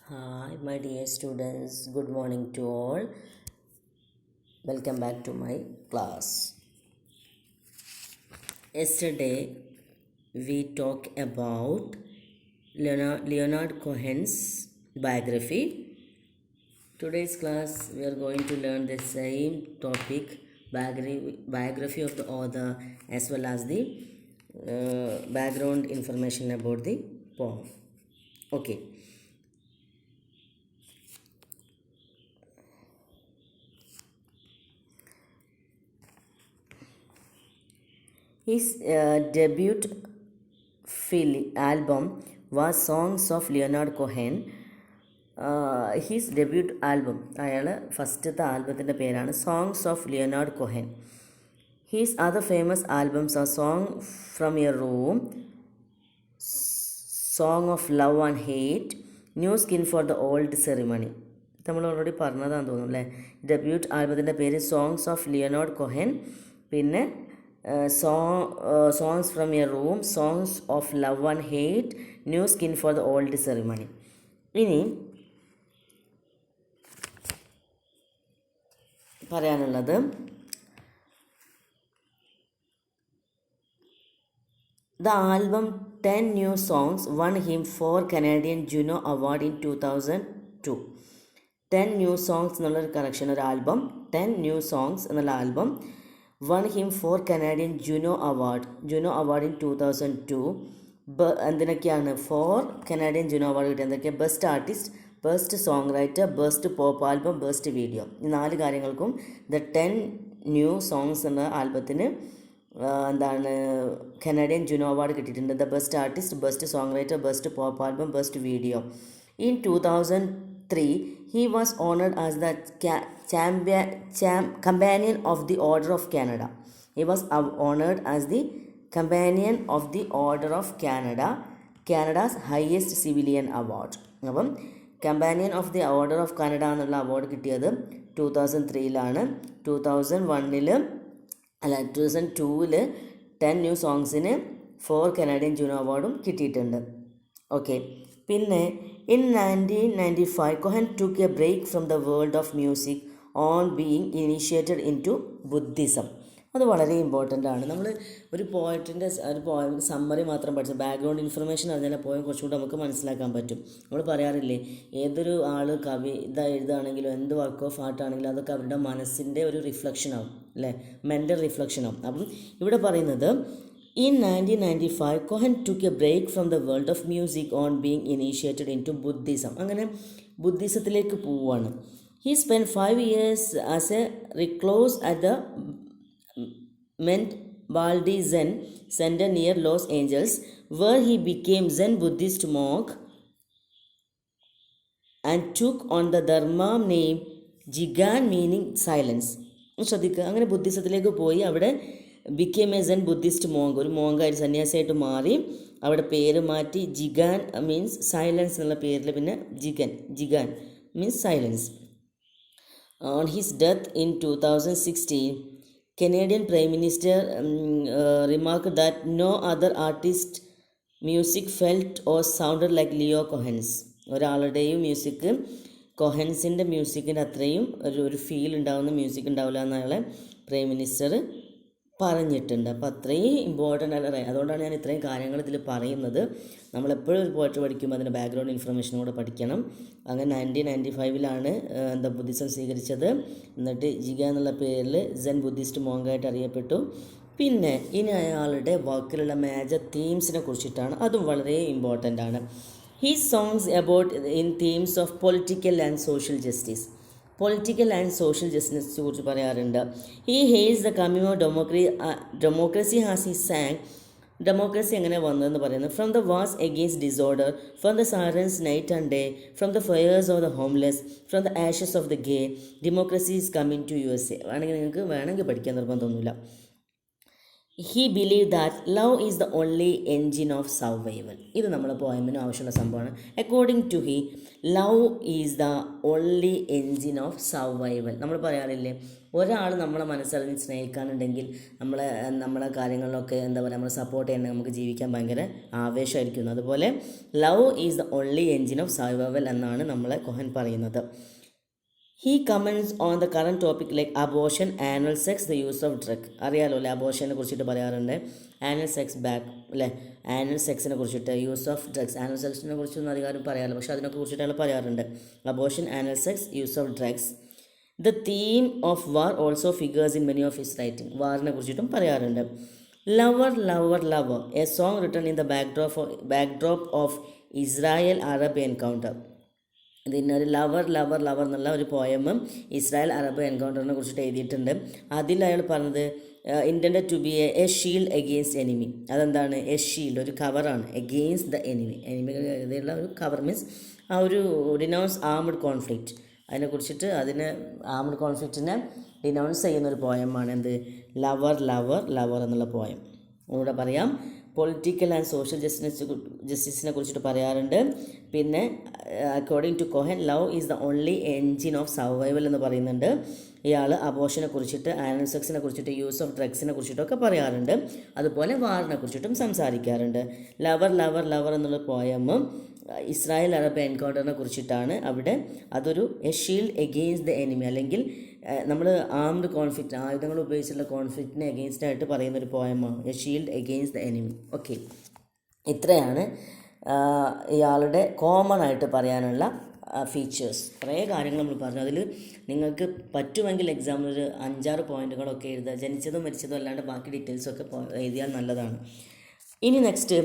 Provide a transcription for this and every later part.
Hi, my dear students. Good morning to all. Welcome back to my class. Yesterday, we talked about Leonard Cohen's biography. Today's class, we are going to learn the same topic, biography of the author, as well as the background information about the poem. Okay. His debut album was Songs of Leonard Cohen. His debut album, അയാൾ ഫസ്റ്റത്തെ ആൽബത്തിൻ്റെ പേരാണ് songs of Leonard Cohen. His other famous albums are Song from Your Room, Song of Love and Hate, New Skin for the Old Ceremony. നമ്മൾ already പറഞ്ഞതാണെന്ന് തോന്നുന്നു അല്ലേ. Debut ആൽബത്തിൻ്റെ പേര് സോങ്സ് ഓഫ് ലിയോനാർഡ് കൊഹൻ, പിന്നെ songs from your room, songs of love and hate, new skin for the old ceremony. ഇനി പറയാനുള്ളത് The album 10 New Songs won him 4 Canadian Juno Award in 2002. 10 New Songs എന്നുള്ളൊരു correction, ഒരു album 10 New Songs എന്നുള്ള album won him 4 Canadian Juno Award in 2002. എന്തിനൊക്കെയാണ് 4 Canadian Juno Award കിട്ടിയത്? എന്തൊക്കെ? Best artist, best song writer, best pop album, best video. ഈ 4 കാര്യങ്ങൾക്കും the 10 new songs എന്ന ആൽബത്തിന് കനേഡിയൻ ജുനോ അവാർഡ് കിട്ടിയിട്ടുണ്ട്. The best artist, best song writer, best pop album, best video. In 2003 he was honored as the companion of the Order of Canada. He was honored as the companion of the Order of Canada, Canada's highest civilian award. അപ്പം companion of the order of Canada എന്നുള്ള award കിട്ടിയത് 2003 2002 10 new സോങ്സിന് 4 Canadian Juno അവാർഡും കിട്ടിയിട്ടുണ്ട്. Okay. പിന്നെ in 1995 Cohen took a break from the world of music on being initiated into Buddhism. അത് വളരെ important ആണ്. നമ്മൾ ഒരു പോയറ്റിൻ്റെ ഒരു പോയം സമ്മറി മാത്രം പഠിച്ച ബാക്ക്ഗ്രൗണ്ട് ഇൻഫർമേഷൻ അറിഞ്ഞാൽ പോയം കുറച്ചുകൂടി നമുക്ക് മനസ്സിലാക്കാൻ പറ്റും. നമ്മൾ പറയാറില്ലേ, ഏതൊരു ആൾ കവിത എഴുതുകയാണെങ്കിലും എന്ത് വർക്ക് ഓഫ് ആർട്ട് ആണെങ്കിലും അതൊക്കെ അവരുടെ മനസ്സിൻ്റെ ഒരു റിഫ്ലക്ഷനാവും അല്ലേ, മെൻ്റൽ റിഫ്ലക്ഷനാവും. അപ്പം ഇവിടെ പറയുന്നത് In 1995, Cohen took a break from the world of music on being initiated into Buddhism. അങ്ങനെ ബുദ്ധിസത്തിലേക്ക് പോവുകയാണ്. He spent 5 years as a recluse at the Mount Baldy Zen Center near Los Angeles, where he became Zen Buddhist monk and took on the Dharma name Jigan, meaning silence. ശ്രദ്ധിക്കുക, അങ്ങനെ ബുദ്ധിസത്തിലേക്ക് പോയി അവിടെ became a Zen Buddhist monk, ഒരു മോങ്കായിട്ട് സന്യാസിയായിട്ട് മാറി. അവിടെ പേര് മാറ്റി ജിഗാൻ മീൻസ് സൈലൻസ് എന്നുള്ള പേരിൽ പിന്നെ ജിഗാൻ means silence. On his death in 2016, Canadian Prime Minister remarked that no other artist music felt or sounded like Leo Cohen's. ഒരാളുടെയും മ്യൂസിക് കൊഹൻസിൻ്റെ മ്യൂസിക്കിൻ്റെ അത്രയും ഒരു ഫീൽ ഉണ്ടാവുന്ന മ്യൂസിക് ഉണ്ടാവില്ല എന്നയാളെ പ്രൈം മിനിസ്റ്റർ പറഞ്ഞിട്ടുണ്ട്. അപ്പോൾ അത്രയും ഇമ്പോർട്ടൻ്റ് ആണ്. അതുകൊണ്ടാണ് ഞാൻ ഇത്രയും കാര്യങ്ങൾ ഇതിൽ പറയുന്നത്. നമ്മളെപ്പോഴും ഒരു പോയറ്റ് പഠിക്കുമ്പോൾ അതിൻ്റെ ബാക്ക്ഗ്രൗണ്ട് ഇൻഫർമേഷനും കൂടെ പഠിക്കണം. അങ്ങനെ 1995 ബുദ്ധിസം സ്വീകരിച്ചത്. എന്നിട്ട് ജിഗ എന്നുള്ള പേരിൽ സെൻ ബുദ്ധിസ്റ്റ് മോങ്കായിട്ട് അറിയപ്പെട്ടു. പിന്നെ ഇനി അയാളുടെ വർക്കിലുള്ള മേജർ തീംസിനെ കുറിച്ചിട്ടാണ്, അതും വളരെ ഇമ്പോർട്ടൻ്റ് ആണ്. His songs about in themes of political and social justice. Political and social ജസ്റ്റിസിനെ കുറിച്ച് പറയാറുണ്ട്. He hails the commune democracy has he sang. Democracy എങ്ങനെ വന്നതെന്ന് പറയുന്നത്, from the wars against disorder, from the silence night and day, from the fires of the homeless, from the ashes of the gay, democracy is coming to USA. വേണമെങ്കിൽ പഠിക്കാൻ നിർബന്ധമൊന്നുമില്ല. He believe that love is the only engine of survival. ഇത് നമ്മളെ പോയമിന് ആവശ്യമുള്ള സംഭവമാണ്. According to he, love is the only engine of survival. നമ്മൾ പറയാറില്ലേ, ഒരാൾ നമ്മളെ മനസ്സറിഞ്ഞ് സ്നേഹിക്കാനുണ്ടെങ്കിൽ നമ്മളെ കാര്യങ്ങളിലൊക്കെ എന്താ പറയുക, നമ്മൾ സപ്പോർട്ട് ചെയ്യണമെങ്കിൽ നമുക്ക് ജീവിക്കാൻ ഭയങ്കര ആവേശമായിരിക്കുന്നു. അതുപോലെ love is the only engine of survival എന്നാണ് നമ്മളെ കൊഹൻ പറയുന്നത്. He comments on the current topic like abortion, anal sex, the use of drug. അറിയാലോ അല്ലേ, അബോർഷനെ കുറിച്ചിട്ട് പറയാറുണ്ട്, ആനൽ സെക്സ് ബാക്ക് അല്ലേ, ആനൽ സെക്സിനെ കുറിച്ചിട്ട്, യൂസ് ഓഫ് ഡ്രഗ്സ്. ആനൽ സെക്സിനെ കുറിച്ചൊന്നും അധികാരം പറയാറില്ല, പക്ഷേ അതിനൊക്കെ കുറിച്ചിട്ട് അയാൾ പറയാറുണ്ട്. Abortion, anal sex, use of drugs. The theme of war also figures in many of his writing. വാറിനെ കുറിച്ചിട്ടും പറയാറുണ്ട്. Lover lover lover, A song written in the backdrop of Israel Arab encounter. ഇതിനൊരു ലവർ ലവർ ലവർ എന്നുള്ള ഒരു പോയമും Israel Arab എൻകൗണ്ടറിനെ കുറിച്ചിട്ട് എഴുതിയിട്ടുണ്ട്. അതിൽ അയാൾ പറഞ്ഞത് intended to be a shield against enemy. അതെന്താണ്? എ ഷീൽഡ്, ഒരു കവറാണ്, എഗെയിൻസ്റ്റ് ദ എനിമി. എനിമികളുള്ള ഒരു കവർ മീൻസ് ആ ഒരു ഡിനൗൺസ് ആംഡ് കോൺഫ്ലിക്റ്റ്. അതിനെക്കുറിച്ചിട്ട് ആംഡ് കോൺഫ്ലിക്റ്റിനെ ഡിനൗൺസ് ചെയ്യുന്ന ഒരു പോയമാണ് എന്ത്? ലവർ ലവർ ലവർ എന്നുള്ള പോയം. ഇവിടെ പറയാം. പൊളിറ്റിക്കൽ ആൻഡ് സോഷ്യൽ ജസ്റ്റിസിനെ കുറിച്ചിട്ട് പറയാറുണ്ട്. പിന്നെ according to Cohen, love is the only engine of survival എന്ന് പറയുന്നുണ്ട്. ഇയാൾ അബോർഷനെ കുറിച്ചിട്ട്, ആനൽ സെക്സിനെ കുറിച്ചിട്ട്, യൂസ് ഓഫ് ഡ്രഗ്സിനെ കുറിച്ചിട്ടൊക്കെ പറയാറുണ്ട്. അതുപോലെ വാറിനെ കുറിച്ചിട്ടും സംസാരിക്കാറുണ്ട്. ലവർ ലവർ ലവർ എന്നുള്ള പോയമും ഇസ്രായേൽ അറബ് എൻകൗണ്ടറിനെ കുറിച്ചിട്ടാണ്. അവിടെ അതൊരു A shield against the enemy, അല്ലെങ്കിൽ നമ്മൾ ആംഡ് കോൺഫ്ലിക്റ്റ്, ആയുധങ്ങൾ ഉപയോഗിച്ചുള്ള കോൺഫ്ലിക്റ്റിനെ എഗെയിൻസ്റ്റ് ആയിട്ട് പറയുന്നൊരു പോയമാണ് a shield against the enemy. Okay, ഇത്രയാണ് ഇയാളുടെ കോമൺ ആയിട്ട് പറയാനുള്ള ഫീച്ചേഴ്സ്. കുറേ കാര്യങ്ങൾ നമ്മൾ പറഞ്ഞു. അതിൽ നിങ്ങൾക്ക് പറ്റുമെങ്കിൽ എക്സാമിൽ ഒരു 5-6 പോയിൻറ്റുകളൊക്കെ എഴുതുക. ജനിച്ചതും മരിച്ചതും അല്ലാണ്ട് ബാക്കി ഡീറ്റെയിൽസൊക്കെ എഴുതിയാൽ നല്ലതാണ്. ഇനി next,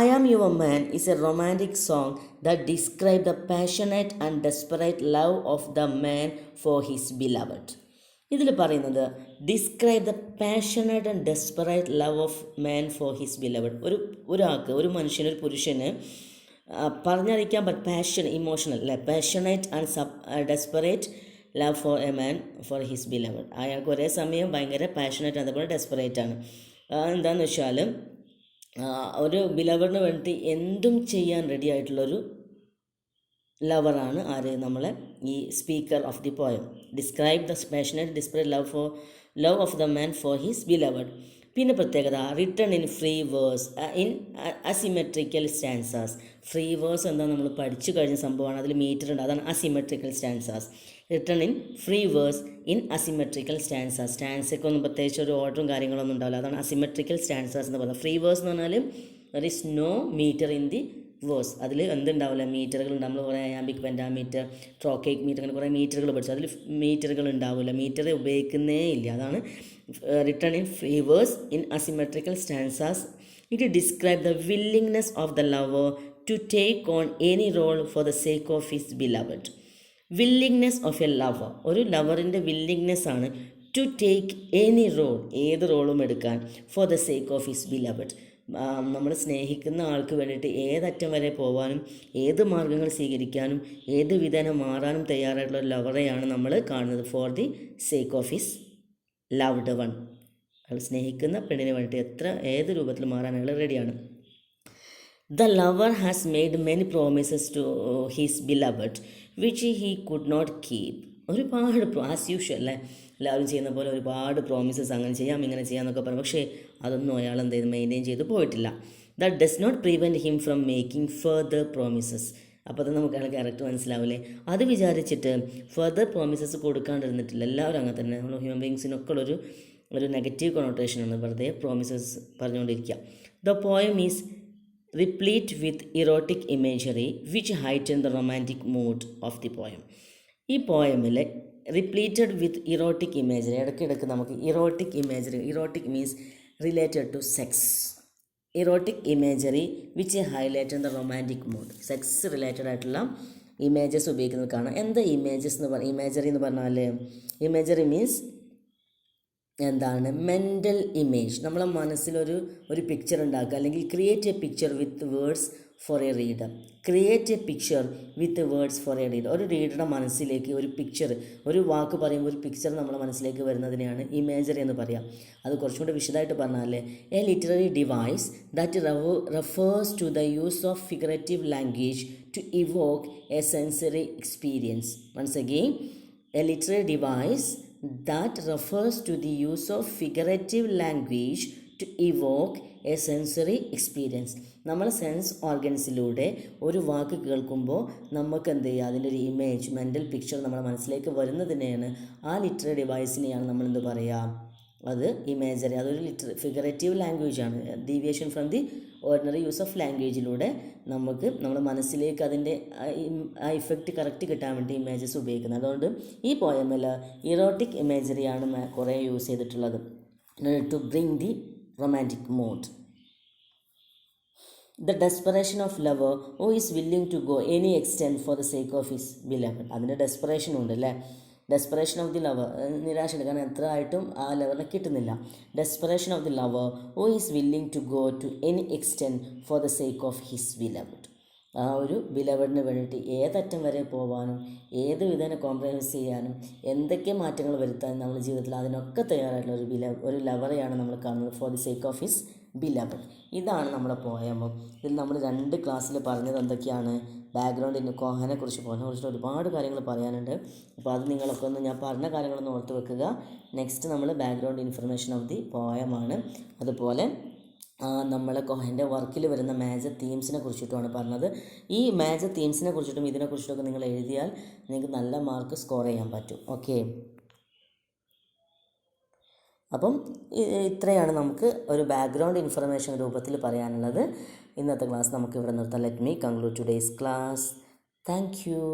I am your man is a romantic song that describe the passionate and desperate love of the man for his beloved. ഇതിൽ പറയുന്നത് describe the passionate and desperate love of man for his beloved. ഒരാൾക്ക്, ഒരു മനുഷ്യന്, ഒരു പുരുഷന് പറഞ്ഞറിയിക്കാൻ passion, emotional അല്ലേ, passionate and desperate love for a man for his beloved. അയാൾക്ക് ഒരേ സമയം ഭയങ്കര പാഷനേറ്റ്, അതുപോലെ ഡെസ്പറേറ്റ് ആണ്. എന്താണെന്ന് വെച്ചാൽ ഒരു ബിലവറിന് വേണ്ടി എന്തും ചെയ്യാൻ റെഡി ആയിട്ടുള്ളൊരു ലവറാണ് ആര്? നമ്മളെ ഈ speaker of the poem. Describe the passionate desperate love of the man for his beloved. പിന്നെ പ്രത്യേകത, written in free verse in asymmetrical stanzas. Free verse എന്താ നമ്മൾ പഠിച്ചു കഴിഞ്ഞ സംഭവമാണ്, അതിൽ മീറ്റർ ഉണ്ട്, അതാണ് asymmetrical stanzas. Written in free verse in asymmetrical stanzas. സ്റ്റാൻസൊക്കെ പ്രത്യേകിച്ച് ഒരു ഓർഡറും കാര്യങ്ങളൊന്നും ഉണ്ടാവില്ല, അതാണ് അസിമെട്രിക്കൽ സ്റ്റാൻസാസ് എന്ന് പറയുന്നത്. ഫ്രീ വേഴ്സ് എന്ന് പറഞ്ഞാൽ there is no metre in the verse. അതിൽ എന്തുണ്ടാവില്ല, മീറ്ററുകളുണ്ട്. നമ്മൾ കുറേ അയാംബിക് പെൻറ്റാമീറ്റർ, ട്രോക്കേക്ക് മീറ്റർ, അങ്ങനെ കുറേ മീറ്ററുകൾ പഠിച്ചു. അതിൽ മീറ്ററുകൾ ഉണ്ടാവില്ല, മീറ്റർ ഉപയോഗിക്കുന്നേ ഇല്ല. അതാണ് written in free verse in asymmetrical stanzas. It describe the willingness of the lover to take on any role for the sake of his beloved. Willingness of a lover, ഒരു ലവറിൻ്റെ വില്ലിങ്നെസ് ആണ് to take any role, ഏത് റോളും എടുക്കാൻ, for the sake of his beloved. നമ്മൾ സ്നേഹിക്കുന്ന ആൾക്ക് വേണ്ടിയിട്ട് ഏതറ്റം വരെ പോകാനും ഏത് മാർഗ്ഗങ്ങൾ സ്വീകരിക്കാനും ഏത് വിധേന മാറാനും തയ്യാറായിട്ടുള്ള ഒരു ലവറെയാണ് നമ്മൾ കാണുന്നത്. For the sake of his loved one. അയാൾ സ്നേഹിക്കുന്ന പെണ്ണിന് വേണ്ടിയിട്ട് ഏത് രൂപത്തിൽ മാറാൻ അയാൾ റെഡിയാണ്. The lover has made many promises to his beloved which he could not keep. ഒരുപാട് ആസ് യൂഷ്വൽ അല്ലേ, എല്ലാവരും ചെയ്യുന്ന പോലെ ഒരുപാട് പ്രോമിസസ്, അങ്ങനെ ചെയ്യാം ഇങ്ങനെ ചെയ്യാം എന്നൊക്കെ പറയും. പക്ഷേ അതൊന്നും അയാൾ എന്ത് ചെയ്ത് മെയിൻറ്റെയിൻ ചെയ്ത് പോയിട്ടില്ല. That does not prevent him from making further promises. അപ്പോൾ അത് നമുക്ക് അയാൾ ക്യാരക്ടർ മനസ്സിലാവില്ലേ. അത് വിചാരിച്ചിട്ട് ഫർദർ പ്രോമിസസ് കൊടുക്കാണ്ടിരുന്നിട്ടില്ല. എല്ലാവരും അങ്ങനെ തന്നെ, നമ്മൾ ഹ്യൂമൻ ബീങ്സിനൊക്കെ ഒരു നെഗറ്റീവ് കൊണോട്ടേഷനാണ് വെറുതെ പ്രോമിസസ് പറഞ്ഞുകൊണ്ടിരിക്കുക. The poem is replete with erotic imagery which heighten the romantic mood of the poem. ഈ പോയമിൽ റിപ്ലീറ്റഡ് വിത്ത് ഇറോട്ടിക് ഇമേജറി, ഇടയ്ക്കിടയ്ക്ക് നമുക്ക് erotic imagery, erotic means related to sex, erotic imagery which highlight the romantic mood. Sex related ആയിട്ടുള്ള images ഉപയോഗിക്കുന്നത് കാണാം. എന്താ images എന്ന് imagery എന്ന് പറഞ്ഞാൽ, ഇമേജറി മീൻസ് എന്താണ്? Mental image. നമ്മളെ മനസ്സിലൊരു പിക്ചർ ഉണ്ടാക്കുക, അല്ലെങ്കിൽ create a picture with words for a reader. Create a picture with words for a reader. ഒരു റീഡറുടെ മനസ്സിലേക്ക് ഒരു പിക്ചർ, ഒരു വാക്ക് പറയുമ്പോൾ ഒരു പിക്ചർ നമ്മളെ മനസ്സിലേക്ക് വരുന്നതിനെയാണ് ഇമേജറി എന്ന് പറയാം. അത് കുറച്ചും കൂടി വിശദമായിട്ട് പറഞ്ഞാൽ a literary device that refers to the use of figurative language to evoke a sensory experience. Once again, a literary device that refers to the use of figurative language to evoke A sensory experience. നമ്മൾ sense ഓർഗൻസിലൂടെ ഒരു വാക്ക് കേൾക്കുമ്പോൾ നമുക്ക് എന്ത് ചെയ്യുക, അതിൻ്റെ ഒരു image, mental picture നമ്മുടെ മനസ്സിലേക്ക് വരുന്നതിനെയാണ്, ആ ലിറ്റററി ഡിവൈസിനെയാണ് നമ്മൾ എന്ത് പറയുക, അത് ഇമേജറി. അതൊരു ഫിഗറേറ്റീവ് ലാംഗ്വേജ് ആണ്. Deviation from the ordinary use of ലാംഗ്വേജിലൂടെ നമുക്ക് നമ്മുടെ മനസ്സിലേക്ക് അതിൻ്റെ ആ ഇഫക്റ്റ് കറക്റ്റ് കിട്ടാൻ വേണ്ടി ഇമേജസ് ഉപയോഗിക്കുന്നത്. അതുകൊണ്ട് ഈ പോയമിൽ ഇറോട്ടിക് ഇമേജറിയാണ് കുറേ യൂസ് ചെയ്തിട്ടുള്ളത് to bring the romantic mood. The desperation of lover who is willing to go any extent for the sake of his beloved. അതിൻ്റെ ഡെസ്പറേഷൻ ഉണ്ട് അല്ലേ, ഡെസ്പറേഷൻ ഓഫ് ദി ലവർ, നിരാശയുണ്ട്, കാരണം എത്ര ആയിട്ടും ആ ലവറിനെ കിട്ടുന്നില്ല. Desperation of the lover who is willing to go to any extent for the sake of his beloved. ആ ഒരു ബിലവഡിന് വേണ്ടിയിട്ട് ഏതറ്റം വരെ പോകാനും ഏത് വിധേന കോംപ്രമൈസ് ചെയ്യാനും എന്തൊക്കെ മാറ്റങ്ങൾ വരുത്താനും നമ്മുടെ ജീവിതത്തിൽ അതിനൊക്കെ തയ്യാറായിട്ടുള്ള ഒരു ലവറെയാണ് നമ്മൾ കാണുന്നത്, for the sake of his beloved. ഇതാണ് നമ്മുടെ പോയമം. ഇതിൽ നമ്മൾ 2 ക്ലാസ്സിൽ പറഞ്ഞത് എന്തൊക്കെയാണ്, ബാക്ക്ഗ്രൗണ്ടിൻ്റെ കുറിച്ചിട്ട് ഒരുപാട് കാര്യങ്ങൾ പറയാനുണ്ട്. അപ്പോൾ അത് നിങ്ങളൊക്കെ ഒന്ന് ഞാൻ പറഞ്ഞ കാര്യങ്ങളൊന്ന് ഓർത്ത് വെക്കുക. നെക്സ്റ്റ് നമ്മൾ ബാക്ക്ഗ്രൗണ്ട് ഇൻഫർമേഷൻ ഓഫ് ദി പോയമാണ്. അതുപോലെ നമ്മളെ കോഹൻ്റെ വർക്കിൽ വരുന്ന മേജർ തീംസിനെ കുറിച്ചിട്ടുമാണ് പറഞ്ഞത്. ഈ മേജർ തീംസിനെ കുറിച്ചിട്ടും ഇതിനെക്കുറിച്ചിട്ടൊക്കെ നിങ്ങൾ എഴുതിയാൽ നിങ്ങൾക്ക് നല്ല മാർക്ക് സ്കോർ ചെയ്യാൻ പറ്റും. ഓക്കെ, അപ്പം ഇത്രയാണ് നമുക്ക് ഒരു ബാക്ക്ഗ്രൗണ്ട് ഇൻഫർമേഷൻ രൂപത്തിൽ പറയാനുള്ളത്. ഇന്നത്തെ ക്ലാസ് നമുക്ക് ഇവിടെ നിർത്താം. Let me conclude today's class. Thank you.